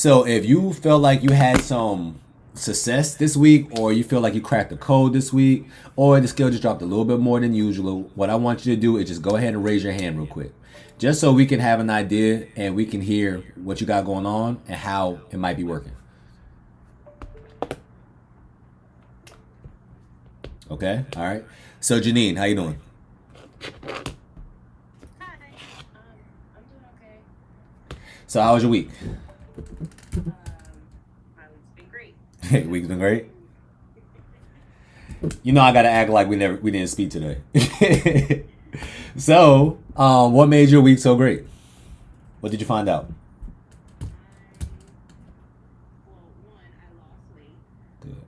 So if you feel like you had some success this week, or you feel like you cracked the code this week, or the scale just dropped a little bit more than usual, what I want you to do is just go ahead and raise your hand real quick. Just so we can have an idea and we can hear what you got going on and how it might be working. Okay, all right. So Janine, how you doing? Hi, I'm doing okay. So how was your week? Um, my week's been great. Week's been great. You know I gotta act like we didn't speak today. So, what made your week so great? What did you find out? One, I lost weight. Good. One,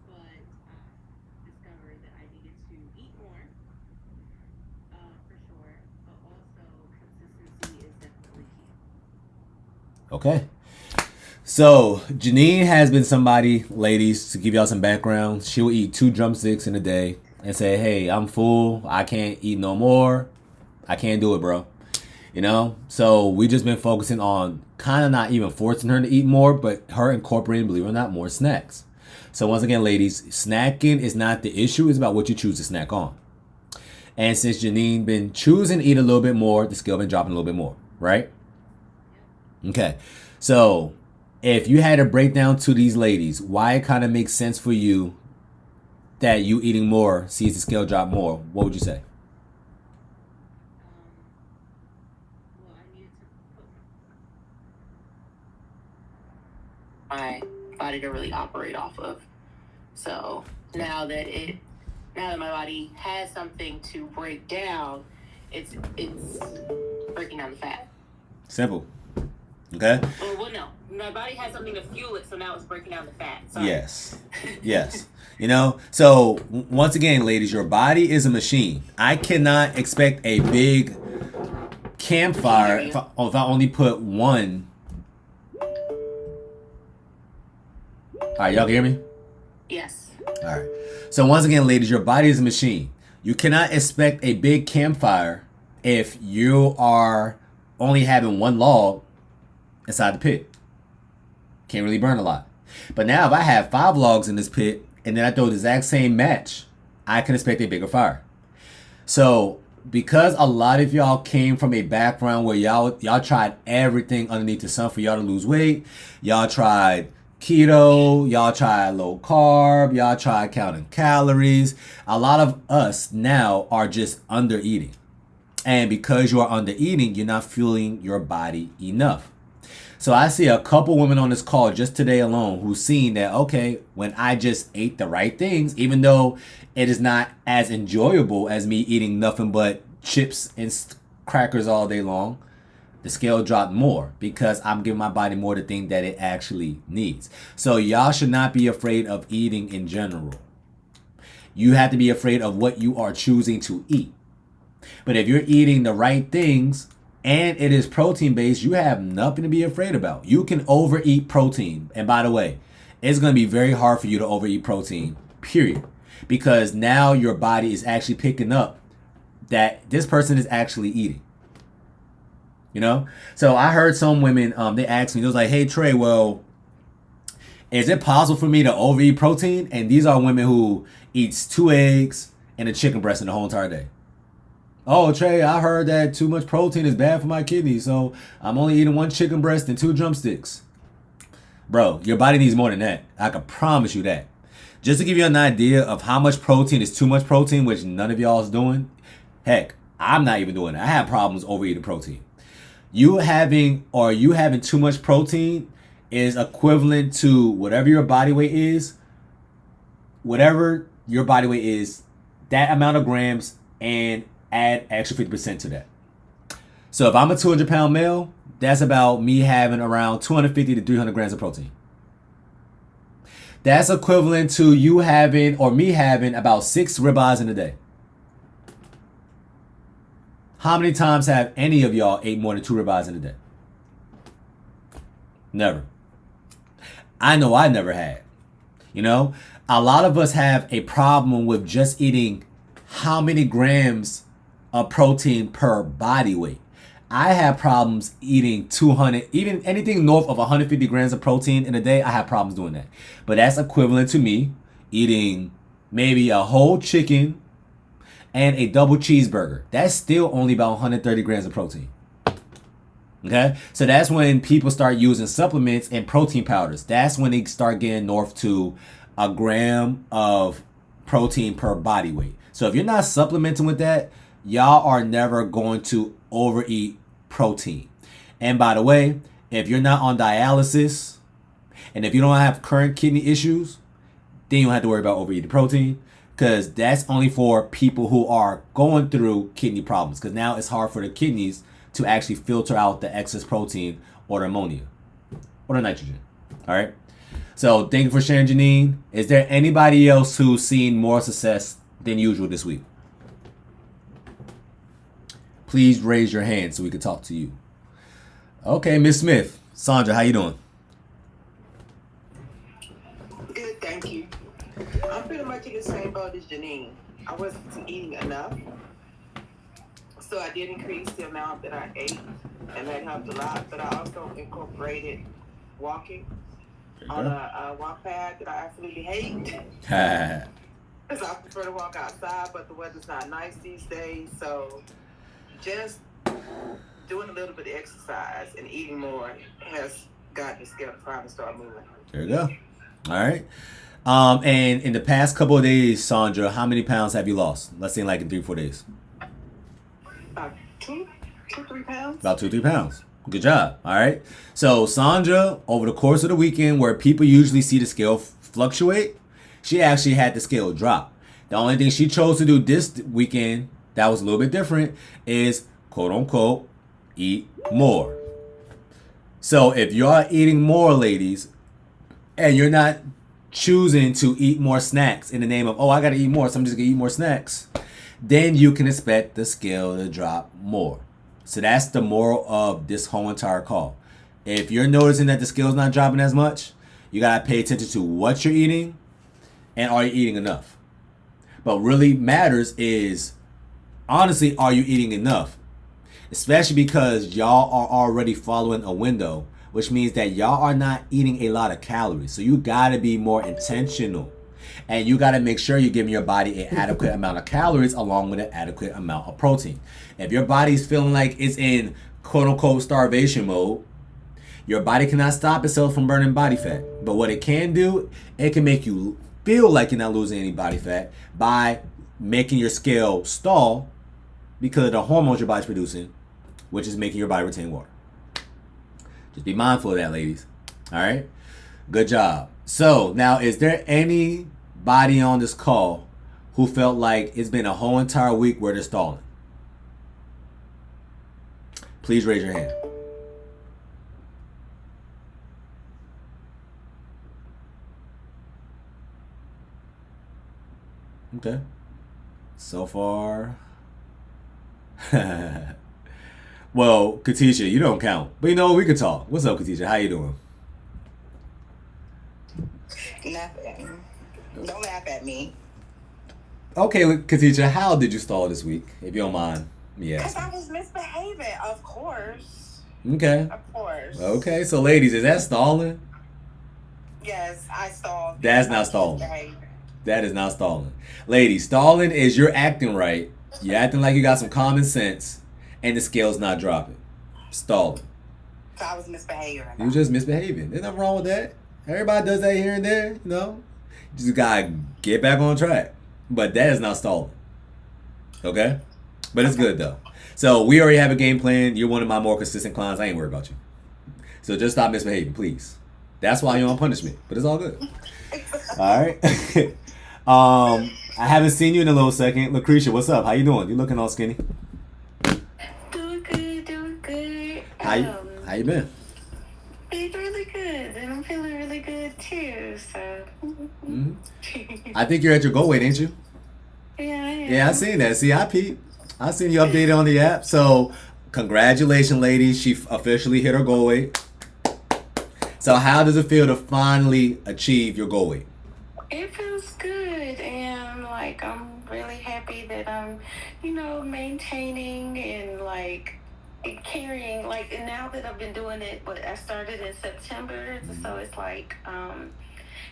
but I discovered that I needed to eat more, for sure. But also, consistency is definitely key. Okay. So Janine has been somebody, ladies, to give y'all some background. She will eat 2 drumsticks in a day and say, "Hey, I'm full. I can't eat no more. I can't do it, bro." You know? So we just been focusing on kind of not even forcing her to eat more, but her incorporating, believe it or not, more snacks. So once again, ladies, snacking is not the issue. It's about what you choose to snack on. And since Janine been choosing to eat a little bit more, the scale been dropping a little bit more, right? Okay. So if you had to break down to these ladies why it kind of makes sense for you that you eating more sees the scale drop more, what would you say? Well, I needed to put my body to really operate off of. So now that my body has something to break down, it's breaking down the fat. Simple. Okay? Well, no. My body has something to fuel it, so now it's breaking down the fat. Sorry. Yes. Yes. You know, so once again, ladies, your body is a machine. I cannot expect a big campfire if I only put one. All right, y'all can hear me? Yes. All right. So once again, ladies, your body is a machine. You cannot expect a big campfire if you are only having one log inside the pit. Can't really burn a lot. But now if I have 5 logs in this pit and then I throw the exact same match, I can expect a bigger fire. So because a lot of y'all came from a background where y'all tried everything underneath the sun for y'all to lose weight, y'all tried keto, y'all tried low carb, y'all tried counting calories. A lot of us now are just under eating. And because you are under eating, you're not fueling your body enough. So I see a couple women on this call just today alone who's seen that, okay, when I just ate the right things, even though it is not as enjoyable as me eating nothing but chips and crackers all day long, the scale dropped more because I'm giving my body more the thing that it actually needs. So y'all should not be afraid of eating in general. You have to be afraid of what you are choosing to eat. But if you're eating the right things, and it is protein based, you have nothing to be afraid about. You can overeat protein. And by the way, it's going to be very hard for you to overeat protein, period. Because now your body is actually picking up that this person is actually eating. You know? So I heard some women, they asked me, they was like, "Hey Trey, well, is it possible for me to overeat protein?" And these are women who eats 2 eggs and a chicken breast in the whole entire day. "Oh, Trey, I heard that too much protein is bad for my kidneys, so I'm only eating 1 chicken breast and 2 drumsticks." Bro, your body needs more than that. I can promise you that. Just to give you an idea of how much protein is too much protein, which none of y'all is doing. Heck, I'm not even doing it. I have problems overeating protein. You having too much protein is equivalent to whatever your body weight is. Whatever your body weight is, that amount of grams, and add extra 50% to that. So if I'm a 200-pound male, that's about me having around 250 to 300 grams of protein. That's equivalent to you having, or me having, about 6 ribeyes in a day. How many times have any of y'all ate more than 2 ribeyes in a day? Never. I know I never had. You know, a lot of us have a problem with just eating how many grams of protein per body weight. I have problems eating 200, even anything north of 150 grams of protein in a day. I have problems doing that. But that's equivalent to me eating maybe a whole chicken and a double cheeseburger. That's still only about 130 grams of protein. Okay, so that's when people start using supplements and protein powders. That's when they start getting north to a gram of protein per body weight. So if you're not supplementing with that, y'all are never going to overeat protein. And by the way, if you're not on dialysis and if you don't have current kidney issues, then you don't have to worry about overeating protein, because that's only for people who are going through kidney problems, because now it's hard for the kidneys to actually filter out the excess protein or the ammonia or the nitrogen. All right. So thank you for sharing, Janine. Is there anybody else who's seen more success than usual this week? Please raise your hand so we can talk to you. Okay, Miss Smith. Sandra, how you doing? Good, thank you. I'm pretty much in the same boat as Janine. I wasn't eating enough. So I did increase the amount that I ate, and that helped a lot. But I also incorporated walking on a walk pad that I absolutely hate. Because I prefer to walk outside, but the weather's not nice these days. So just doing a little bit of exercise and eating more has gotten the scale to finally start moving. There you go. All right. And in the past couple of days, Sandra, how many pounds have you lost? Let's say like in 3-4 days. About 2-3 pounds. About 2-3 pounds. Good job. All right. So Sandra, over the course of the weekend, where people usually see the scale fluctuate, she actually had the scale drop. The only thing she chose to do this weekend that was a little bit different is, quote unquote, eat more. So if you're eating more, ladies, and you're not choosing to eat more snacks in the name of, oh, I got to eat more, so I'm just going to eat more snacks, then you can expect the scale to drop more. So that's the moral of this whole entire call. If you're noticing that the scale's not dropping as much, you got to pay attention to what you're eating and are you eating enough. But what really matters is, honestly, are you eating enough? Especially because y'all are already following a window, which means that y'all are not eating a lot of calories. So you got to be more intentional. And you got to make sure you're giving your body an adequate amount of calories along with an adequate amount of protein. If your body's feeling like it's in quote-unquote starvation mode, your body cannot stop itself from burning body fat. But what it can do, it can make you feel like you're not losing any body fat by making your scale stall because of the hormones your body's producing, which is making your body retain water. Just be mindful of that, ladies. All right? Good job. So now, is there anybody on this call who felt like it's been a whole entire week where they're stalling? Please raise your hand. Okay. So far. Well, Katisha, you don't count. But you know, we can talk. What's up, Katisha? How you doing? Nothing. Don't laugh at me. Okay, Katisha, how did you stall this week, if you don't mind me Because asking? I was misbehaving, of course. Okay. Of course. Okay, so ladies, is that stalling? Yes, I stalled. That's I not was stalling. misbehaving. That is not stalling. Ladies, stalling is you're acting right. You're acting like you got some common sense, and the scale's not dropping. Stalling. So I was misbehaving. You just misbehaving. There's nothing wrong with that. Everybody does that here and there, you know. You just gotta get back on track. But that is not stalling. Okay? But it's good though. So we already have a game plan. You're one of my more consistent clients. I ain't worried about you. So just stop misbehaving, please. That's why you're on punishment. But it's all good. All right. I haven't seen you in a little second. Lucretia, what's up? How you doing? You looking all skinny. Doing good, doing good. How you been? It's really good, and I'm feeling really good too. So. Mm-hmm. I think you're at your goal weight, ain't you? Yeah, I am. Yeah, I seen that. See, I peeped. I seen you updated on the app. So, congratulations, ladies. She officially hit her goal weight. So, how does it feel to finally achieve your goal weight? It feels good, and I'm really happy that I'm, maintaining and carrying, like, and now that I've been doing it, but I started in September, so it's like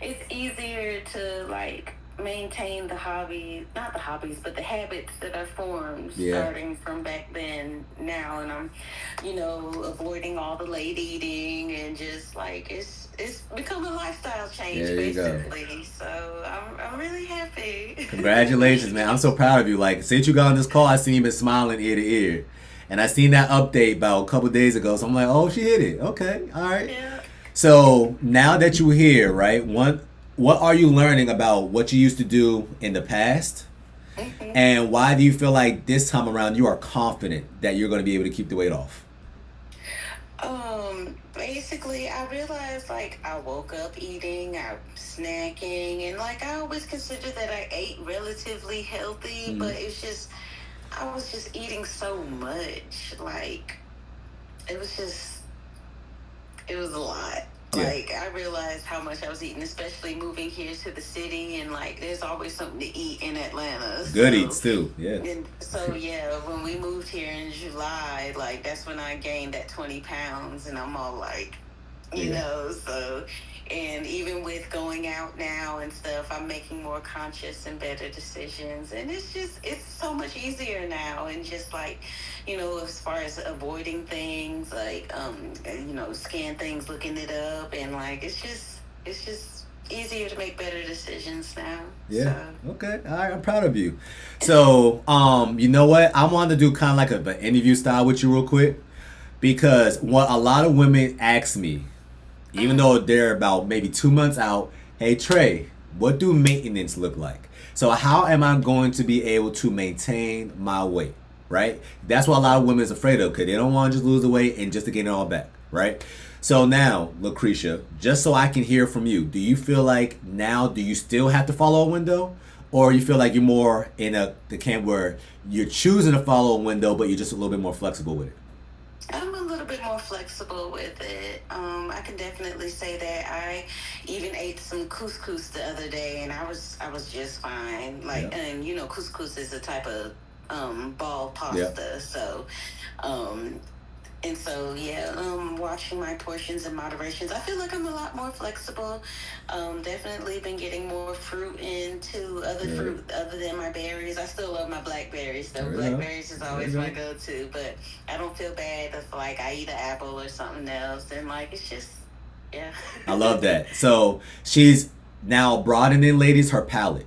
it's easier to like maintain the hobby, not the hobbies, but the habits that I formed starting from back then now, and I'm, avoiding all the late eating and just like it's become a lifestyle change basically. So I'm really happy. Congratulations, man! I'm so proud of you. Like since you got on this call, I seen you been smiling ear to ear, and I seen that update about a couple days ago. So I'm like, oh, she hit it. Okay, all right. Yeah. So now that you're here, right? What are you learning about what you used to do in the past? Mm-hmm. And why do you feel like this time around you are confident that you're going to be able to keep the weight off? Basically, I realized like I woke up eating, I'm snacking, and like I always considered that I ate relatively healthy, but it's just, I was just eating so much. Like, it was a lot. Yeah. Like, I realized how much I was eating, especially moving here to the city, and like, there's always something to eat in Atlanta. Good eats too, yeah. And so, yeah, when we moved here in July, like, that's when I gained that 20 pounds, and I'm all like, you know, so, and even with going out now and stuff, I'm making more conscious and better decisions, and it's so much easier now, and just like, as far as avoiding things, like, scan things, looking it up, and like, it's just easier to make better decisions now. Yeah. So. Okay. All right. I'm proud of you. So, you know what? I wanted to do kind of like an interview style with you real quick, because what a lot of women ask me, even though they're about maybe 2 months out, hey Trey, what do maintenance look like? So how am I going to be able to maintain my weight? Right? That's what a lot of women is afraid of, because they don't want to just lose the weight and just to gain it all back. Right? So now, Lucretia, just so I can hear from you, do you feel like now, do you still have to follow a window? Or you feel like you're more in the camp where you're choosing to follow a window, but you're just a little bit more flexible with it? I'm a little bit more flexible with it. I can definitely say that. I even ate some couscous the other day, and I was just fine. Like, and couscous is a type of ball pasta. So, and so watching my portions and moderations. I feel like I'm a lot more flexible. Definitely been getting more fruit into other fruit other than my berries. I still love my blackberries though. Blackberries is always my go-to, but I don't feel bad if like I eat an apple or something else. And like it's just I love that. So she's now broadening, ladies, her palate,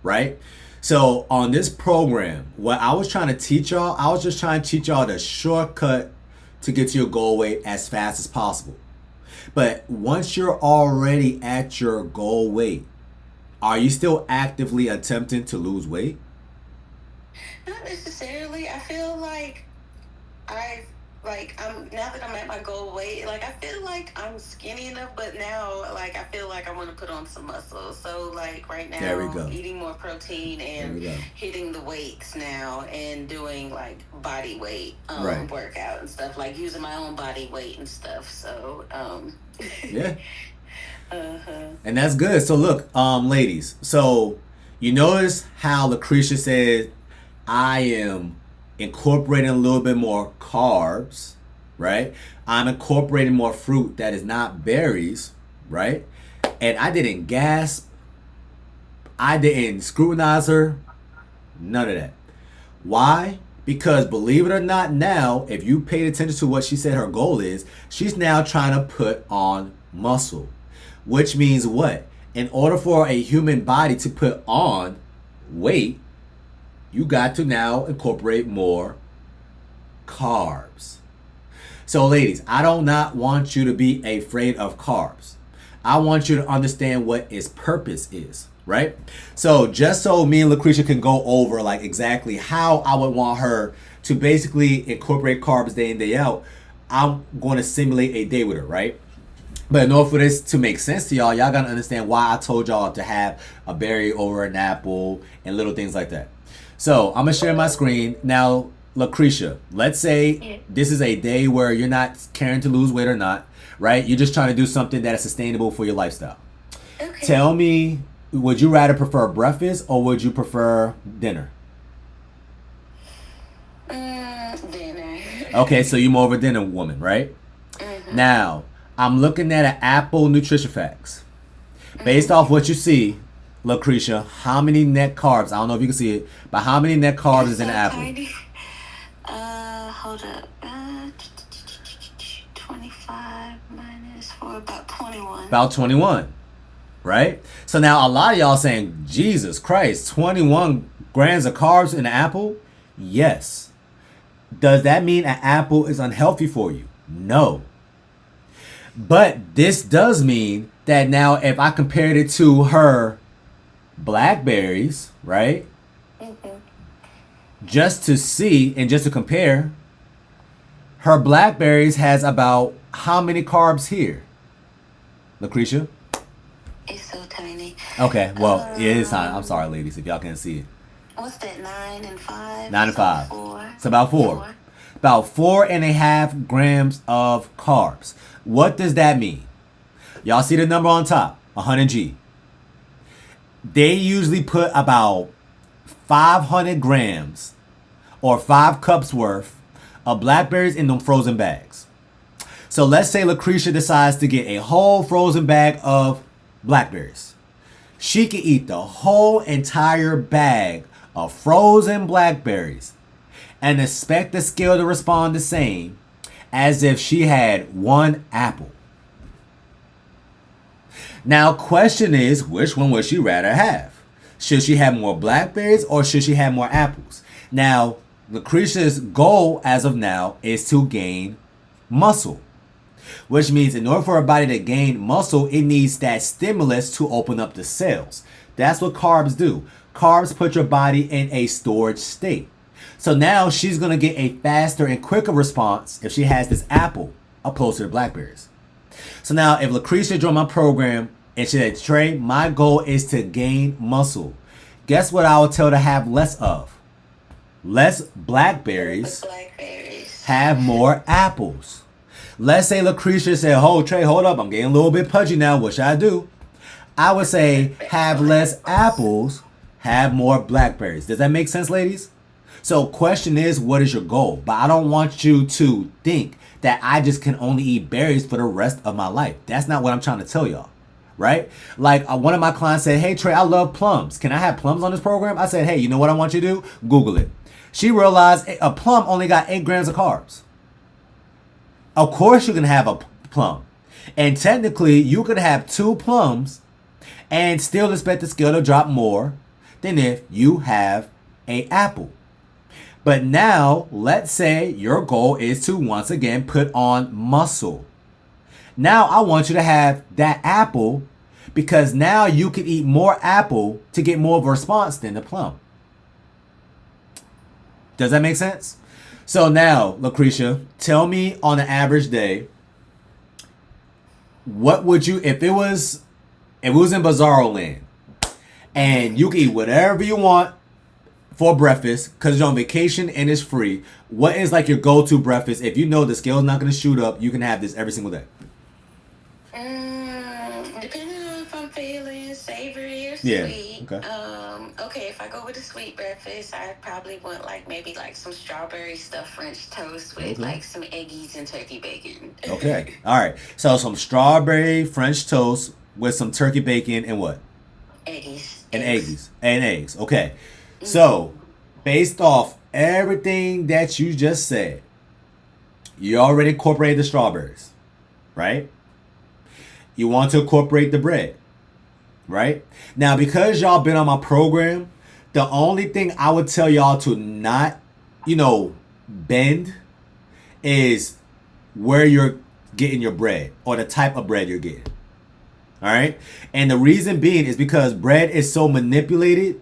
right? So on this program, what I was trying to teach y'all, I was just trying to teach y'all the shortcut to get to your goal weight as fast as possible. But once you're already at your goal weight, are you still actively attempting to lose weight? Not necessarily. I feel like I'm now that I'm at my goal weight, like I feel like I'm skinny enough, but now like I feel like I want to put on some muscle. So like right now, eating more protein and hitting the weights now and doing like body weight workout and stuff, like using my own body weight and stuff. So yeah. And that's good. So look, ladies, so you notice how Lucretia said I am incorporating a little bit more carbs, right? I'm incorporating more fruit that is not berries, right? And I didn't gasp. I didn't scrutinize her. None of that. Why? Because believe it or not, now, if you paid attention to what she said her goal is, she's now trying to put on muscle. Which means what? In order for a human body to put on weight, you got to now incorporate more carbs. So ladies, I do not want you to be afraid of carbs. I want you to understand what its purpose is, right? So just so me and Lucretia can go over like exactly how I would want her to basically incorporate carbs day in, day out, I'm going to simulate a day with her, right? But in order for this to make sense to y'all got to understand why I told y'all to have a berry over an apple and little things like that. So I'm going to share my screen. Now, Lucretia, let's say this is a day where you're not caring to lose weight or not, right? You're just trying to do something that is sustainable for your lifestyle. Okay. Tell me, would you rather prefer breakfast or would you prefer dinner? Dinner. Okay, so you're more of a dinner woman, right? Now, I'm looking at an Apple Nutrition Facts. Based off what you see, Lucretia, how many net carbs? I don't know if you can see it, but how many net carbs is in an apple? Tiny. Hold up. 25 minus 4, about 21. About 21, right? So now a lot of y'all saying, Jesus Christ, 21 grams of carbs in an apple? Yes. Does that mean an apple is unhealthy for you? No. But this does mean that now if I compared it to her blackberries, right? Just to see and just to compare, her blackberries has about how many carbs here? Lucretia? It's so tiny. Okay, well, it is tiny. I'm sorry, ladies, if y'all can't see it. What's that, 9 and 5? 9 and 5. 4. It's about 4. About 4.5 grams of carbs. What does that mean? Y'all see the number on top, 100 G. They usually put about 500 grams or 5 cups worth of blackberries in them frozen bags. So let's say Lucretia decides to get a whole frozen bag of blackberries. She can eat the whole entire bag of frozen blackberries and expect the scale to respond the same as if she had 1 apple. Now, question is, which one would she rather have? Should she have more blackberries or should she have more apples? Now, Lucretia's goal as of now is to gain muscle, which means in order for her body to gain muscle, it needs that stimulus to open up the cells. That's what carbs do. Carbs put your body in a storage state. So now she's going to get a faster and quicker response if she has this apple opposed to the blackberries. So now if Lucretia joined my program and she said, Trey, my goal is to gain muscle. Guess what I would tell her to have less of? Less blackberries, have more apples. Let's say Lucretia said, oh, Trey, hold up. I'm getting a little bit pudgy now. What should I do? I would say have less apples, have more blackberries. Does that make sense, ladies? So question is, what is your goal? But I don't want you to think that I just can only eat berries for the rest of my life. That's not what I'm trying to tell y'all, right? Like one of my clients said, hey, Trey, I love plums. Can I have plums on this program? I said, hey, you know what I want you to do? Google it. She realized a plum only got 8 grams of carbs. Of course you can have a plum. And technically, you could have 2 plums and still expect the scale to drop more than if you have an apple. But now, let's say your goal is to once again put on muscle. Now I want you to have that apple because now you can eat more apple to get more of a response than the plum. Does that make sense? So now, Lucretia, tell me on an average day, what would you, if it was in Bizarro Land and you can eat whatever you want for breakfast because you're on vacation and it's free, what is like your go-to breakfast? If you know the scale's not going to shoot up, you can have this every single day. Depending on if I'm feeling savory or Yeah, sweet. okay. Okay, if I go with a sweet breakfast, I probably want maybe some strawberry stuffed French toast with some eggies and turkey bacon. Okay, all right. So some strawberry French toast with some turkey bacon and what? Eggies. And eggs. Okay. So, based off everything that you just said, you already incorporated the strawberries, right? You want to incorporate the bread, right? Now, because y'all been on my program, the only thing I would tell y'all to not, bend is where you're getting your bread or the type of bread you're getting. All right? And the reason being is because bread is so manipulated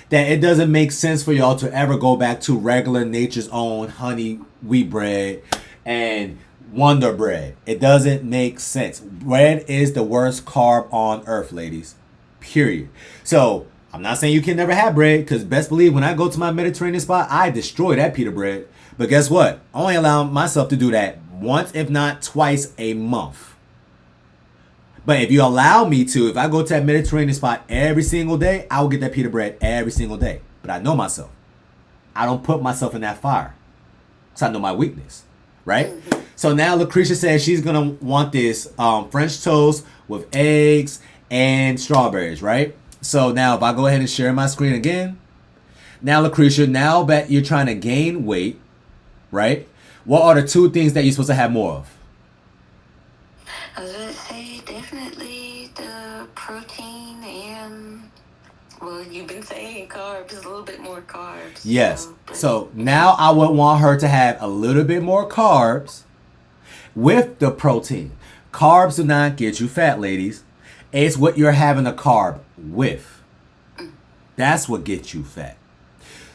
that it doesn't make sense for y'all to ever go back to regular nature's own honey wheat bread and Wonder Bread. It doesn't make sense. Bread is the worst carb on earth, ladies. Period. So, I'm not saying you can never have bread, because best believe when I go to my Mediterranean spot, I destroy that pita bread. But guess what? I only allow myself to do that once, if not twice a month. But if you allow me to, if I go to that Mediterranean spot every single day, I will get that pita bread every single day. But I know myself. I don't put myself in that fire. Because I know my weakness. right? So now Lucretia says she's gonna want this French toast with eggs and strawberries, right? So now if I go ahead and share my screen again, now Lucretia, now that you're trying to gain weight, right? What are the two things that you're supposed to have more of? I was gonna say definitely the protein and, well, you've been saying carbs, a little bit more carbs. Yes. So now I would want her to have a little bit more carbs with the protein. Carbs do not get you fat, ladies. It's what you're having a carb with. That's what gets you fat.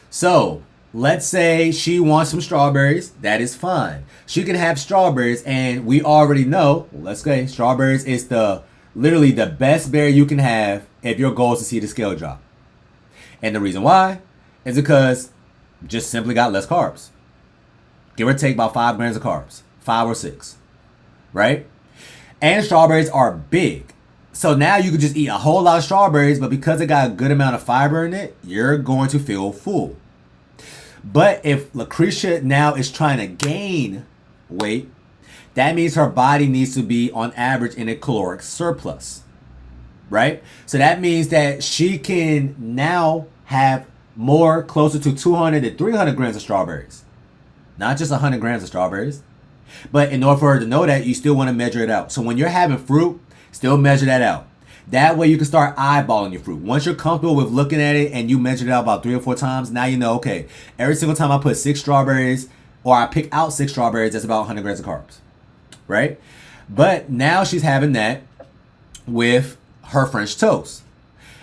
So let's say she wants some strawberries. That is fine. She can have strawberries, and we already know, let's say strawberries is literally the best berry you can have if your goal is to see the scale drop. And the reason why is because just simply got less carbs. Give or take about 5 grams of carbs. 5 or 6. Right? And strawberries are big. So now you can just eat a whole lot of strawberries, but because it got a good amount of fiber in it, you're going to feel full. But if Lucretia now is trying to gain weight, that means her body needs to be on average in a caloric surplus. Right? So that means that she can now have more, closer to 200 to 300 grams of strawberries. Not just 100 grams of strawberries. But in order for her to know that, you still want to measure it out. So when you're having fruit, still measure that out. That way you can start eyeballing your fruit. Once you're comfortable with looking at it and you measure it out about 3 or 4 times, now you know, okay, every single time I put 6 strawberries, or I pick out 6 strawberries, that's about 100 grams of carbs. Right? But now she's having that with her French toast.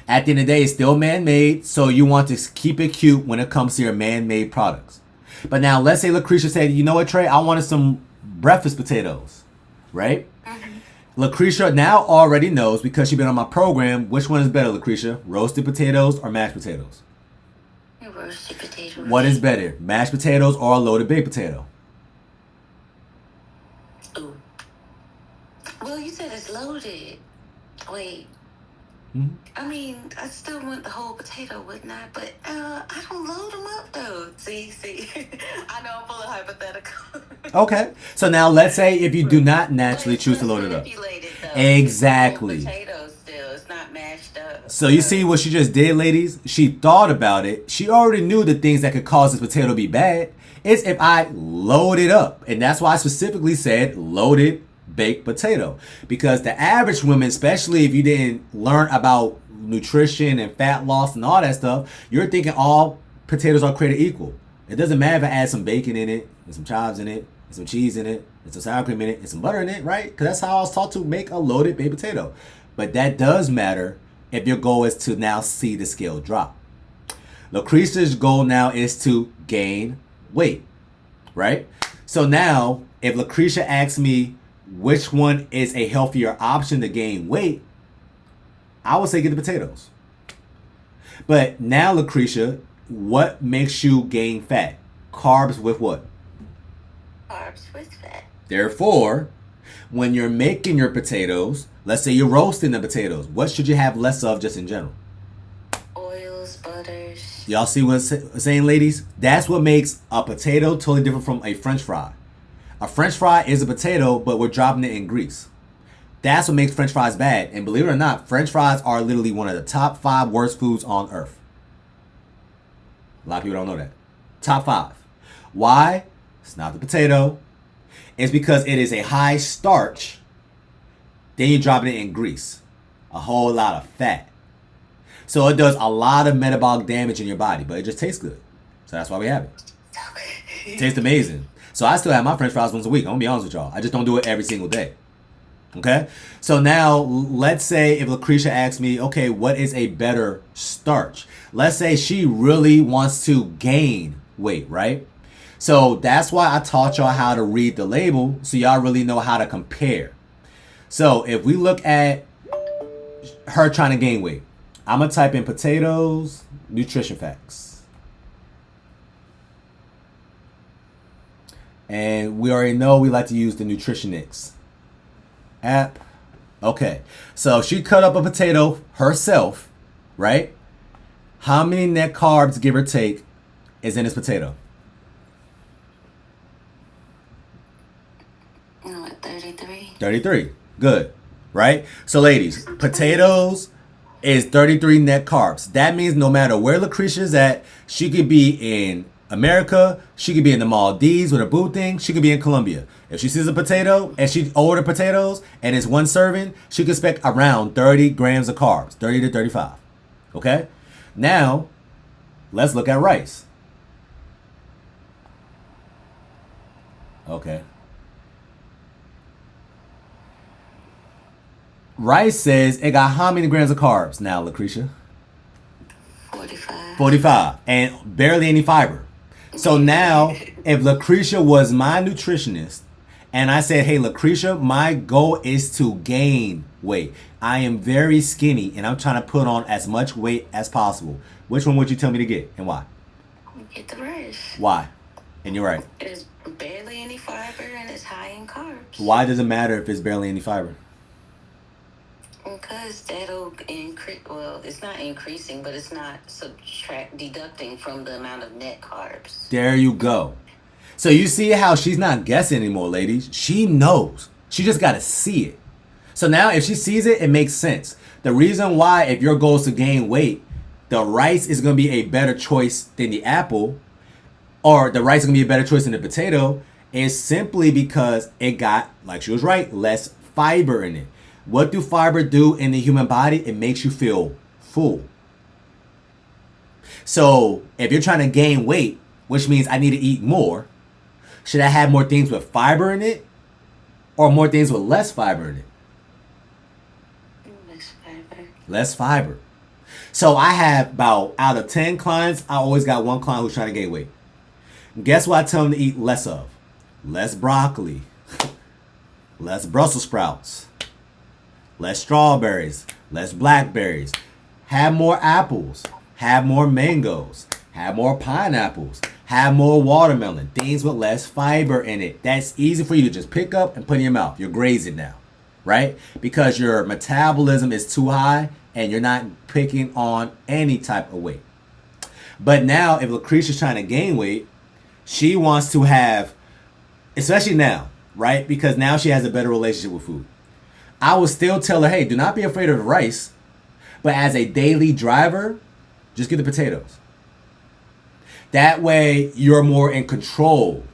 At the end of the day, it's still man-made, so you want to keep it cute when it comes to your man-made products. But now, let's say Lucretia said, you know what, Trey, I wanted some breakfast potatoes, right? Lucretia now already knows, because she's been on my program, which one is better, Lucretia? Roasted potatoes or mashed potatoes? Roasted potatoes. What is better, mashed potatoes or a loaded baked potato? Ooh. Well, you said it's loaded. Wait. Mm-hmm. I mean, I still want the whole potato, wouldn't I? But I don't load them up, though. See. I know I'm full of hypothetical. Okay. So now let's say if you do not naturally choose to load it up. Exactly. It's potato still. It's not mashed up. So you see what she just did, ladies? She thought about it. She already knew the things that could cause this potato to be bad. It's if I load it up. And that's why I specifically said loaded baked potato, because the average woman, especially if you didn't learn about nutrition and fat loss and all that stuff, you're thinking all potatoes are created equal. It doesn't matter if I add some bacon in it, and some chives in it, and some cheese in it, and some sour cream in it, and some butter in it, right? Because that's how I was taught to make a loaded baked potato. But that does matter if your goal is to now see the scale drop. Lucretia's goal now is to gain weight, right? So now, if Lucretia asks me which one is a healthier option to gain weight, I would say get the potatoes. But now, Lucretia, what makes you gain fat? Carbs with what? Carbs with fat. Therefore, when you're making your potatoes, let's say you're roasting the potatoes, what should you have less of just in general? Oils, butters. Y'all see what I'm saying, ladies? That's what makes a potato totally different from a French fry. A French fry is a potato, but we're dropping it in grease. That's what makes French fries bad. And believe it or not, French fries are literally one of the top 5 worst foods on earth. A lot of people don't know that. Top 5. Why? It's not the potato. It's because it is a high starch. Then you're dropping it in grease. A whole lot of fat. So it does a lot of metabolic damage in your body, but it just tastes good. So that's why we have it. It tastes amazing. So I still have my French fries once a week. I'm going to be honest with y'all. I just don't do it every single day. Okay? So now, let's say if Lucretia asks me, okay, what is a better starch? Let's say she really wants to gain weight, right? So that's why I taught y'all how to read the label, so y'all really know how to compare. So if we look at her trying to gain weight, I'm going to type in potatoes, nutrition facts. And we already know we like to use the Nutritionix app. Okay, so she cut up a potato herself, right? How many net carbs, give or take, is in this potato? 33. Good. Right? So, ladies, potatoes is 33 net carbs. That means no matter where Lucretia's at, she could be in America, she could be in the Maldives with a boo thing, she could be in Colombia. If she sees a potato and she order potatoes and it's one serving, she could expect around 30 grams of carbs, 30 to 35. Okay? Now, let's look at rice. Okay. Rice says it got how many grams of carbs now, Lucretia? 45. 45. And barely any fiber. So now, if Lucretia was my nutritionist, and I said, hey, Lucretia, my goal is to gain weight. I am very skinny, and I'm trying to put on as much weight as possible. Which one would you tell me to get, and why? Get the rice. Why? And you're right. There's barely any fiber and it's high in carbs. Why does it matter if it's barely any fiber? Because that'll increase. Well, it's not increasing, but it's not deducting from the amount of net carbs. There you go. So you see how she's not guessing anymore, ladies. She knows. She just got to see it. So now if she sees it, it makes sense. The reason why, if your goal is to gain weight, the rice is going to be a better choice than the apple, or the rice is going to be a better choice than the potato, is simply because it got, like she was right, less fiber in it. What do fiber do in the human body? It makes you feel full. So if you're trying to gain weight, which means I need to eat more, should I have more things with fiber in it or more things with less fiber in it? Less fiber. Less fiber. So I have about, out of 10 clients, I always got one client who's trying to gain weight. Guess what I tell them to eat less of? Less broccoli, less Brussels sprouts, less strawberries, less blackberries. Have more apples, have more mangoes, have more pineapples, have more watermelon, things with less fiber in it. That's easy for you to just pick up and put in your mouth. You're grazing now, right? Because your metabolism is too high and you're not picking on any type of weight. But now if Lucretia's trying to gain weight, she wants to have, especially now, right? Because now she has a better relationship with food. I would still tell her, hey, do not be afraid of the rice, but as a daily driver, just get the potatoes. That way you're more in control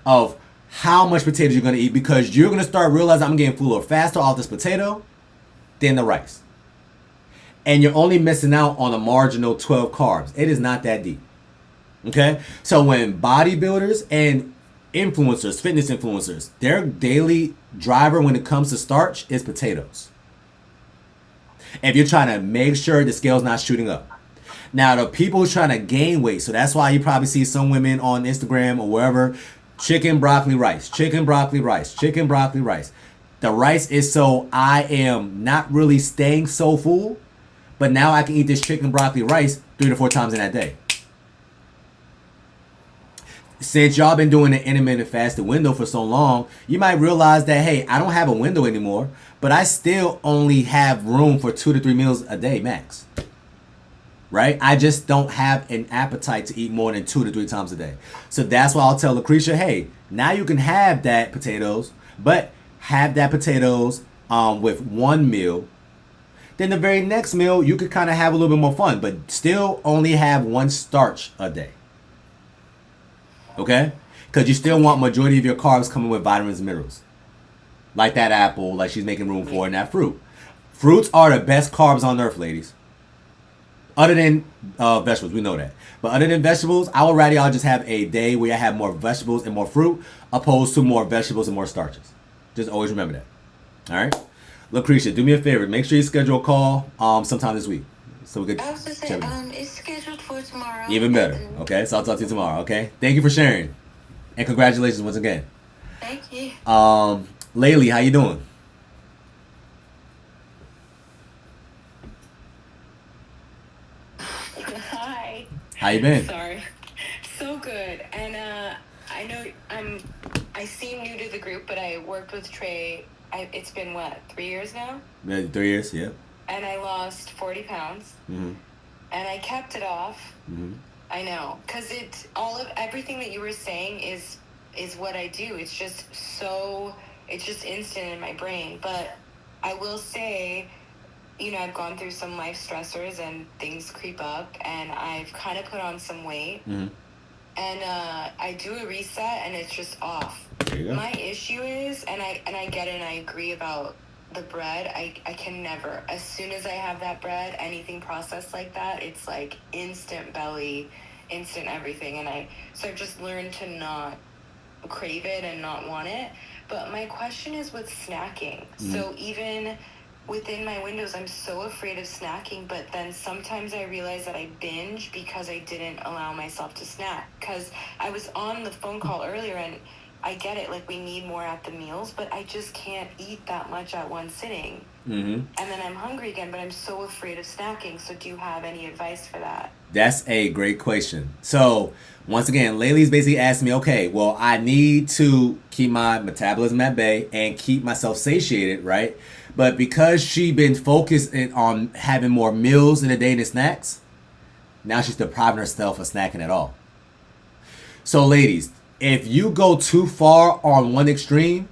of how much potatoes you're going to eat, because you're going to start realizing I'm getting fuller faster off this potato than the rice. And you're only missing out on a marginal 12 carbs. It is not that deep. Okay? So when bodybuilders and influencers, fitness influencers, their daily driver when it comes to starch is potatoes. If you're trying to make sure the scale's not shooting up. Now, the people who's trying to gain weight, so that's why you probably see some women on Instagram or wherever, chicken, broccoli, rice, chicken, broccoli, rice, chicken, broccoli, rice. The rice is so I am not really staying so full, but now I can eat this chicken, broccoli, rice 3 to 4 times in that day. Since y'all been doing the intermittent fasting window for so long, you might realize that, hey, I don't have a window anymore, but I still only have room for 2 to 3 meals a day max. Right? I just don't have an appetite to eat more than 2 to 3 times a day. So that's why I'll tell Lucretia, hey, now you can have that potatoes, but have that potatoes with one meal. Then the very next meal, you could kind of have a little bit more fun, but still only have one starch a day. Okay? Because you still want majority of your carbs coming with vitamins and minerals. Like that apple, like she's making room for, and that fruit. Fruits are the best carbs on earth, ladies. Other than vegetables, we know that. But other than vegetables, I would rather y'all just have a day where I have more vegetables and more fruit, opposed to more vegetables and more starches. Just always remember that. All right? Lucretia, do me a favor. Make sure you schedule a call sometime this week. So we could. I was just saying, it's scheduled for tomorrow. Even better. Okay, so I'll talk to you tomorrow. Okay. Thank you for sharing, and congratulations once again. Thank you. Laylee, how you doing? Hi. How you been? Sorry. So good. And I know I seem new to the group, but I worked with Trey. It's been what, 3 years now? Yeah, 3 years. Yeah. And I lost 40 pounds. Mm-hmm. And I kept it off. Mm-hmm. I know, because everything that you were saying is what I do. It's just so it's just instant in my brain. But I will say, you know, I've gone through some life stressors and things creep up, and I've kind of put on some weight. Mm-hmm. And I do a reset, and it's just off. There you go. My issue is, and I get it, and I agree about the bread. I can never, as soon as I have that bread, anything processed like that, it's like instant belly, instant everything. And so I've just learned to not crave it and not want it. But my question is with snacking. So even within my windows, I'm so afraid of snacking, but then sometimes I realize that I binge because I didn't allow myself to snack. Because I was on the phone call earlier, and I get it, like we need more at the meals, but I just can't eat that much at one sitting. Mm-hmm. And then I'm hungry again, but I'm so afraid of snacking. So do you have any advice for that? That's a great question. So once again, Laylee's basically asking me, okay, well, I need to keep my metabolism at bay and keep myself satiated, right? But because she been focused on having more meals in a day than snacks, now she's depriving herself of snacking at all. So ladies, if you go too far on one extreme,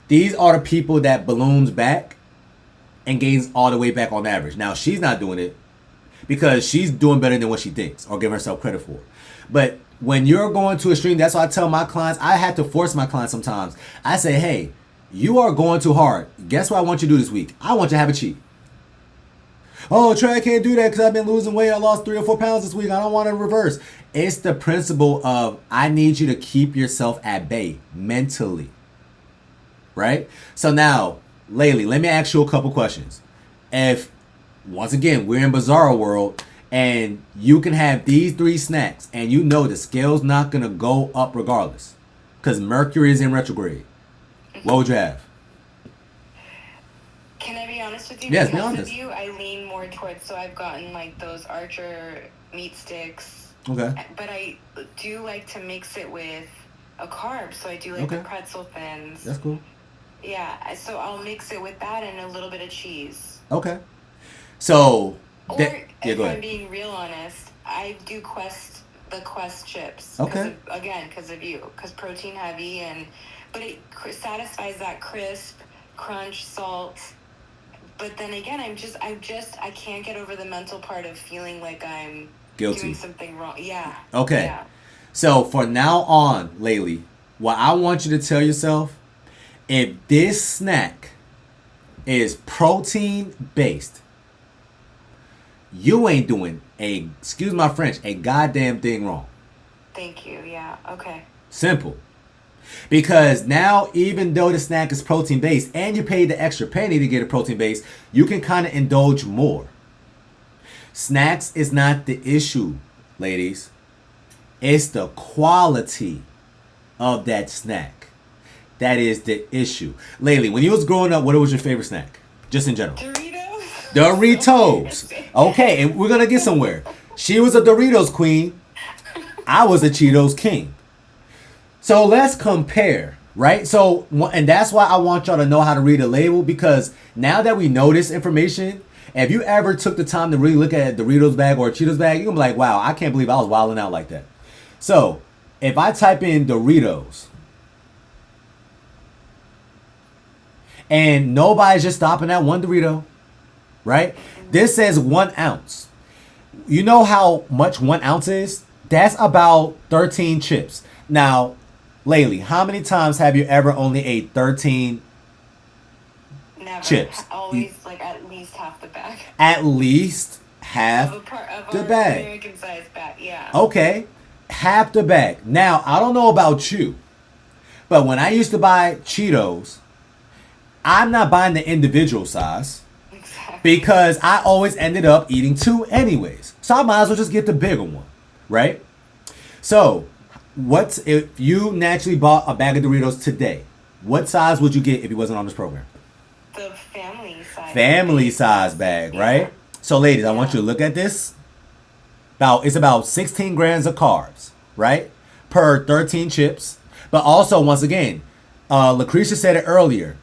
these are the people that balloons back and gains all the way back on average. Now, she's not doing it because she's doing better than what she thinks or giving herself credit for. But when you're going to extreme, that's why I tell my clients, I have to force my clients sometimes. I say, hey, you are going too hard. Guess what I want you to do this week? I want you to have a cheat. Oh, Trey, I can't do that because I've been losing weight. I lost 3 or 4 pounds this week. I don't want to reverse. It's the principle of I need you to keep yourself at bay mentally. Right? So now, Laylee, let me ask you a couple questions. If, once again, we're in Bizarro world and you can have these 3 snacks and you know the scale's not going to go up regardless because Mercury is in retrograde, what would you have? Can I be honest with you? Yes, be Because honest. of you, I lean more towards, so I've gotten like those Archer meat sticks. Okay. But I do like to mix it with a carb, so I do like the pretzel thins. That's cool. Yeah, so I'll mix it with that and a little bit of cheese. Okay. So, Or go if I'm ahead. being real honest, I do the Quest chips. Okay. Because of you. Because protein heavy, but it satisfies that crisp, crunch, salt. But then again, I can't get over the mental part of feeling like I'm Guilty. doing something wrong. Yeah. Okay. Yeah. So, for now on, Laylee, what I want you to tell yourself, if this snack is protein based, you ain't doing excuse my French, a goddamn thing wrong. Thank you. Yeah. Okay. Simple. Because now, even though the snack is protein based and you paid the extra penny to get a protein base, you can kind of indulge more. Snacks is not the issue, ladies. It's the quality of that snack. That is the issue. Laylee, when you was growing up, what was your favorite snack? Just in general. Doritos. Doritos. Okay, and we're going to get somewhere. She was a Doritos queen. I was a Cheetos king. So let's compare, right? So, and that's why I want y'all to know how to read a label, because now that we know this information, if you ever took the time to really look at a Doritos bag or a Cheetos bag, you're going to be like, wow, I can't believe I was wilding out like that. So if I type in Doritos, and nobody's just stopping at one Dorito, right? This says 1 ounce. You know how much 1 ounce is? That's about 13 chips. Now, Laylee, how many times have you ever only ate 13 Never. chips? Always like at least half the bag. At least half Of the our bag. American size bag, yeah. Okay, half the bag. Now, I don't know about you, but when I used to buy Cheetos, I'm not buying the individual size Exactly. because I always ended up eating 2 anyways. So I might as well just get the bigger one, right? So, if you naturally bought a bag of Doritos today, what size would you get if you wasn't on this program? The family size. Family size bag, right? So ladies, I want you to look at this. It's about 16 grams of carbs, right? Per 13 chips. But also, once again, Lucretia said it earlier.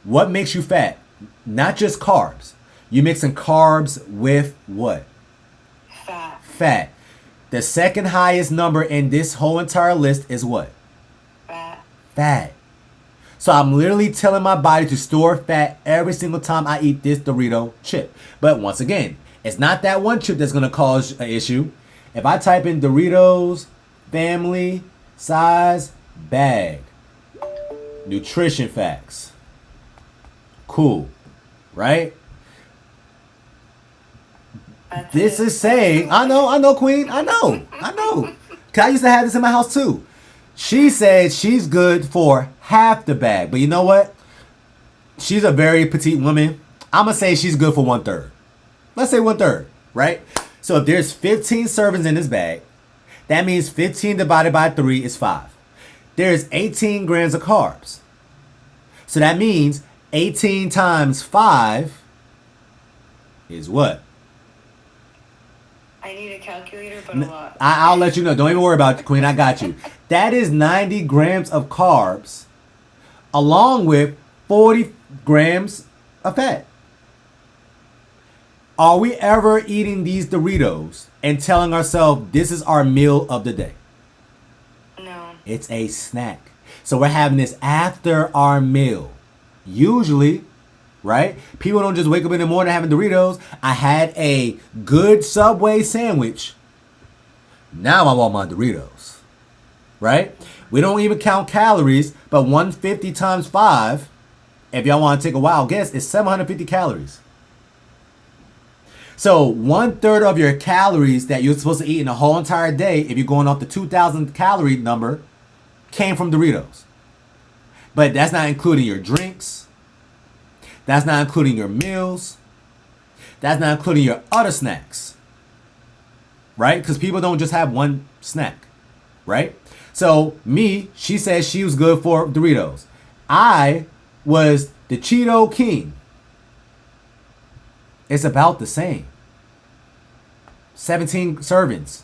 What makes you fat? Not just carbs. You mixing carbs with what? Fat. Fat. The second highest number in this whole entire list is what? Fat. Fat. So I'm literally telling my body to store fat every single time I eat this Dorito chip. But once again, it's not that one chip that's going to cause an issue. If I type in Doritos family size bag, nutrition facts, cool, right? This is saying, I know, Queen, I know. 'Cause I used to have this in my house too. She said she's good for half the bag, but you know what? She's a very petite woman. I'm gonna say she's good for 1/3. Let's say 1/3, right? So if there's 15 servings in this bag, that means 15 divided by 3 is 5. There's 18 grams of carbs. So that means 18 times 5 is what? I need a calculator, but a lot. I'll let you know. Don't even worry about it, Queen. I got you. That is 90 grams of carbs along with 40 grams of fat. Are we ever eating these Doritos and telling ourselves this is our meal of the day? No. It's a snack. So we're having this after our meal. Usually, right? People don't just wake up in the morning having Doritos. I had a good Subway sandwich. Now I want my Doritos. Right? We don't even count calories, but 150 times 5, if y'all want to take a wild guess, is 750 calories. So 1/3 of your calories that you're supposed to eat in a whole entire day, if you're going off the 2,000 calorie number, came from Doritos. But that's not including your drinks. That's not including your meals. That's not including your other snacks. Right? Because people don't just have one snack. Right? So me, she said she was good for Doritos. I was the Cheeto King. It's about the same. 17 servings.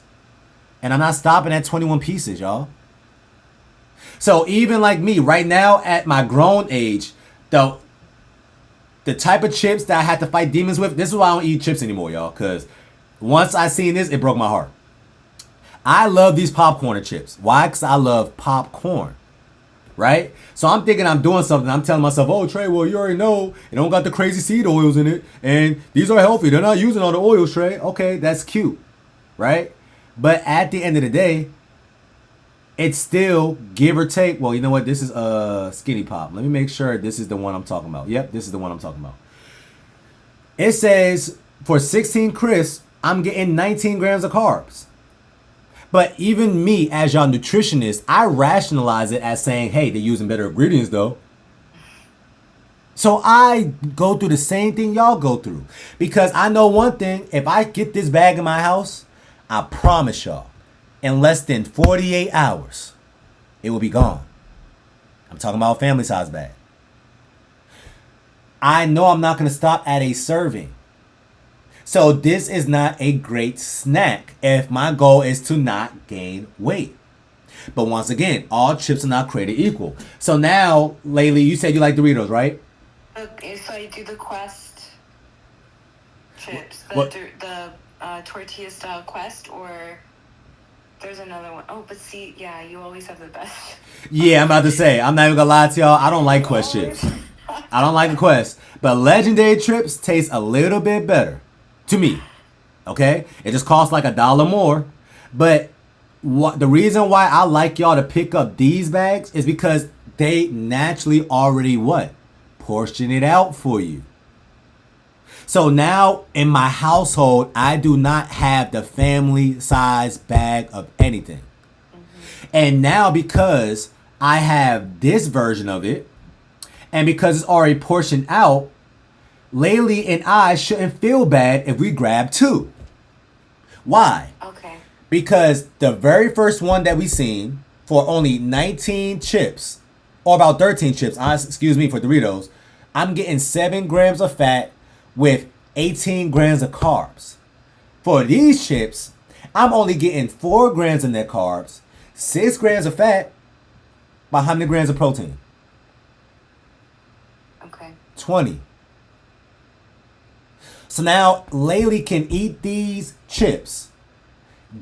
And I'm not stopping at 21 pieces, y'all. So even like me, right now at my grown age, the type of chips that I had to fight demons with, this is why I don't eat chips anymore, y'all. Because once I seen this, it broke my heart. I love these popcorn chips. Why? Because I love popcorn. Right? So I'm thinking I'm doing something. I'm telling myself, oh, Trey, well, you already know it don't got the crazy seed oils in it. And these are healthy. They're not using all the oils, Trey. Okay, that's cute. Right? But at the end of the day, it's still give or take. Well, you know what? This is a Skinny Pop. Let me make sure this is the one I'm talking about. Yep, this is the one I'm talking about. It says for 16 crisps, I'm getting 19 grams of carbs. But even me, as y'all nutritionist, I rationalize it as saying, hey, they're using better ingredients though. So I go through the same thing y'all go through. Because I know one thing, if I get this bag in my house, I promise y'all, in less than 48 hours, it will be gone. I'm talking about a family size bag. I know I'm not going to stop at a serving. So this is not a great snack if my goal is to not gain weight. But once again, all chips are not created equal. So now, lately, you said you like Doritos, right? So I do the Quest chips, What? the tortilla style Quest, or there's another one. Oh, but see, yeah, you always have the best. Yeah, I'm about to say, I'm not even gonna lie to y'all, I don't like Quest chips. I don't like the Quest. But Legendary Trips taste a little bit better. To me. Okay? It just costs like $1 more. But the reason why I like y'all to pick up these bags is because they naturally already what? Portion it out for you. So now in my household, I do not have the family size bag of anything. Mm-hmm. And now because I have this version of it, and because it's already portioned out, Laylee and I shouldn't feel bad if we grab 2. Why? Okay. Because the very first one that we seen for only 19 chips, or about 13 chips, excuse me, for Doritos, I'm getting 7 grams of fat with 18 grams of carbs. For these chips, I'm only getting 4 grams in their carbs, 6 grams of fat, by how many grams of protein? Okay. 20. So now Laylee can eat these chips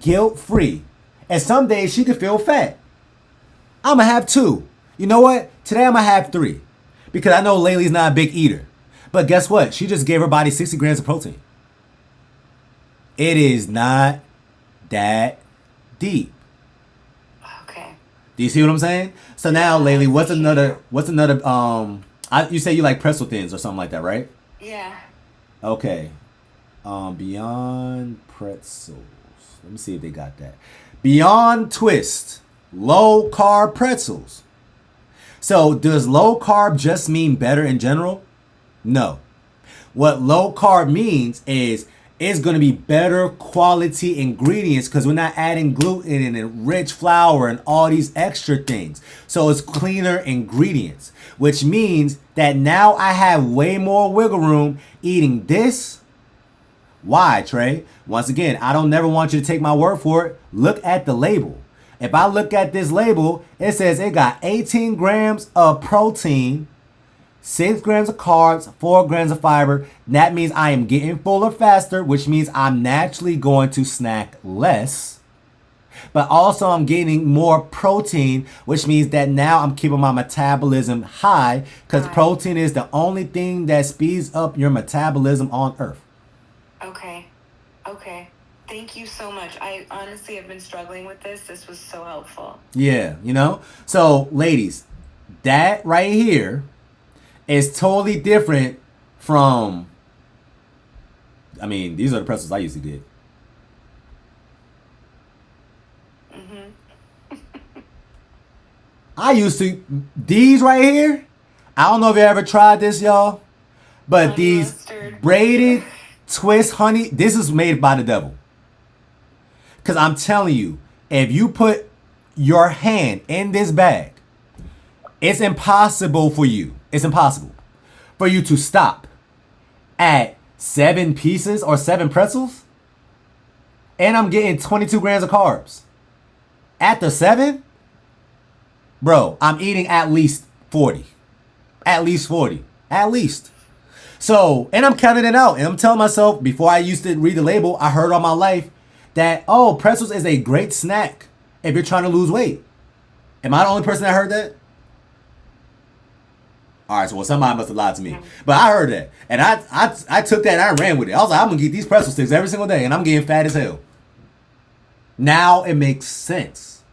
guilt-free. And some days she can feel fat. I'm going to have 2. You know what? Today I'm going to have 3. Because I know Laylee's not a big eater. But guess what? She just gave her body 60 grams of protein. It is not that deep. Okay. Do you see what I'm saying? So now, Laylee, what's another you say you like pretzel thins or something like that, right? Yeah. Okay. Beyond pretzels. Let me see if they got that. Beyond Twist. Low carb pretzels. So does low carb just mean better in general? No. What low carb means is it's going to be better quality ingredients because we're not adding gluten and rich flour and all these extra things. So it's cleaner ingredients, which means that now I have way more wiggle room eating this. Why, Trey? Once again, I don't never want you to take my word for it. Look at the label. If I look at this label, it says it got 18 grams of protein, 6 grams of carbs, 4 grams of fiber. That means I am getting fuller faster, which means I'm naturally going to snack less. But also I'm getting more protein, which means that now I'm keeping my metabolism high because protein is the only thing that speeds up your metabolism on Earth. Okay. Thank you so much. I honestly have been struggling with this. This was so helpful. Yeah, you know? So, ladies, that right here is totally different from, I mean, these are the pretzels I used to get. I used to, these right here, I don't know if you ever tried this, y'all, but Honey these mustard. braided twist honey, this is made by the devil. Because I'm telling you, if you put your hand in this bag, it's impossible for you. It's impossible for you to stop at 7 pieces or 7 pretzels. And I'm getting 22 grams of carbs. At the 7, bro, I'm eating at least 40. At least 40. At least. So, and I'm counting it out. And I'm telling myself, before I used to read the label, I heard all my life that, oh, pretzels is a great snack if you're trying to lose weight. Am I the only person that heard that? All right, so well, somebody must have lied to me. But I heard that. And I took that and I ran with it. I was like, I'm going to get these pretzel sticks every single day. And I'm getting fat as hell. Now it makes sense.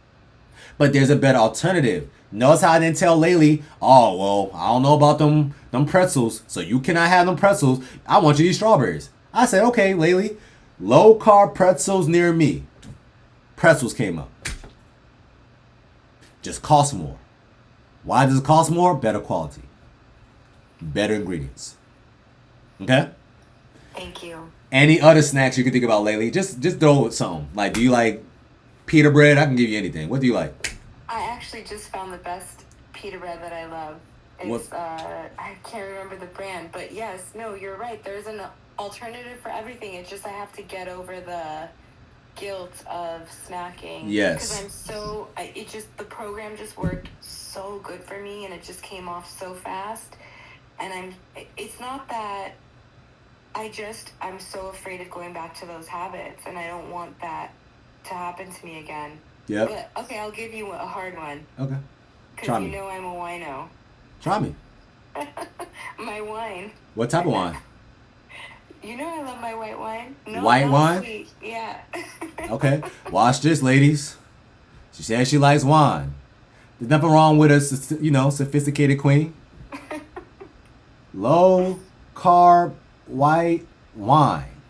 But there's a better alternative. Notice how I didn't tell Laylee, oh, well, I don't know about them pretzels, so you cannot have them pretzels. I want you to eat strawberries. I said, okay, Laylee, low carb pretzels near me. Pretzels came up. Just cost more. Why does it cost more? Better quality. Better ingredients. Okay? Thank you. Any other snacks you can think about, Laylee? Just throw it something. Like, do you like pita bread? I can give you anything. What do you like? I actually just found the best pita bread that I love. It's I can't remember the brand, but yes, no, you're right. There's an alternative for everything. It's just I have to get over the guilt of snacking. Yes. Because I'm so the program just worked so good for me, and it just came off so fast. And it's not that I'm so afraid of going back to those habits, and I don't want that to happen to me again. Yep. But, okay, I'll give you a hard one. Okay. Because you know I'm a wino. Try me. My wine. What type of wine? You know I love my white wine. No, White wine? Sweet. Yeah. Okay. Watch this, ladies. She says she likes wine. There's nothing wrong with a, sophisticated queen. Low carb white wine.